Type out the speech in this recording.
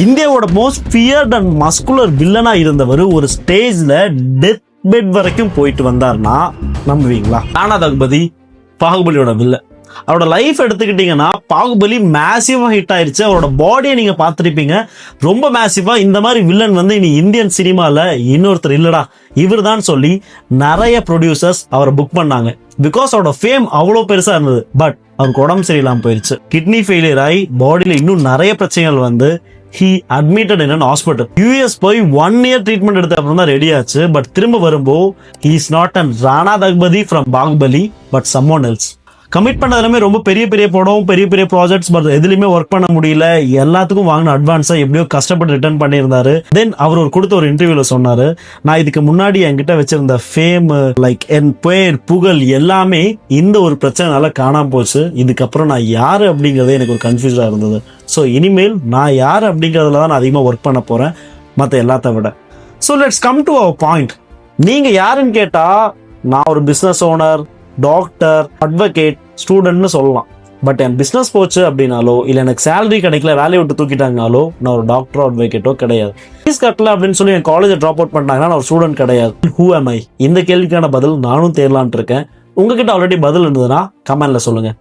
இந்தியாவோட most feared and muscular வில்லனா இருந்தவர் ஒரு ஸ்டேஜ்ல டெத் பெட் வரைக்கும் போயிட்டு வந்தார்னா நம்புவீங்களா? ராணா தகுபதி பாகுபலியோட வில்ல. அவரோட லைஃப் எடுத்துக்கிட்டீங்கன்னா பாகுபலி மேசிவா ஹிட் ஆயிருச்சு. அவரோட பாடியை நீங்க பார்த்துருப்பீங்க, ரொம்ப மேசிவா. இந்த மாதிரி வில்லன் வந்து இனி இந்தியன் சினிமால இன்னொருத்தர் இல்லடா இவர் தான் சொல்லி நிறைய ப்ரொடியூசர்ஸ் அவரை புக் பண்ணாங்க. பிகாஸ் அவரோட ஃபேம் அவ்வளோ பெருசா இருந்தது. பட் அவருக்கு உடம்பு சரியில்லாம போயிருச்சு. கிட்னி ஃபெயிலியர் ஆகி பாடியில இன்னும் நிறைய பிரச்சனைகள் வந்து he admitted in an hospital. US போய் 1 year ட்ரீட்மெண்ட் எடுத்த அப்புறம் தான் ரெடி ஆச்சு. பட் திரும்ப வரும்போ he is not an Rana Daggubati from Baahubali but someone else. Commit பண்ணதுமே ரொம்ப பெரிய பெரிய படம், பெரிய பெரிய ப்ராஜெக்ட்ஸ், பட் எதுலையுமே ஒர்க் பண்ண முடியல. எல்லாத்துக்கும் வாங்கின அட்வான்ஸா எப்படியோ கஷ்டப்பட்டு ரிட்டர்ன் பண்ணியிருந்தாரு. தென் அவர் கொடுத்த ஒரு இன்டர்வியூல சொன்னாரு, நான் இதுக்கு முன்னாடி என்கிட்ட வச்சிருந்த ஃபேம், லைக் என் பேர் புகழ் எல்லாமே இந்த ஒரு பிரச்சனைனால காணாம போச்சு. இதுக்கப்புறம் நான் யாரு அப்படிங்கறதே எனக்கு ஒரு கன்ஃபியூஸா இருந்தது. ஸோ இனிமேல் நான் யார் அப்படிங்கிறதுல தான் நான் அதிகமாக ஒர்க் பண்ண போறேன் மற்ற எல்லாத்த விட. So let's come to our point. நீங்க யாருன்னு கேட்டா நான் ஒரு பிஸ்னஸ் ஓனர், டாக்டர், அட்வொகேட், ஸ்டூடெண்ட்னு சொல்லலாம். பட் என் பிஸ்னஸ் போச்சு அப்படின்னாலோ இல்லை எனக்கு சேலரி கிடைக்கல, வேலையை விட்டு தூக்கிட்டாங்கனாலோ நான் ஒரு டாக்டரோ அட்வொகேட்டோ கிடையாது. ஃபீஸ் கட்டல அப்படின்னு சொல்லி என் காலேஜை ட்ராப் அவுட் பண்ணாங்கன்னா நான் ஒரு ஸ்டூடெண்ட் கிடையாது. Who am I? இந்த கேள்விக்கான பதில் நானும் தேடலான்ட்டு இருக்கேன். உங்ககிட்ட ஆல்ரெடி பதில் இருந்ததுன்னா கமெண்ட்ல சொல்லுங்க.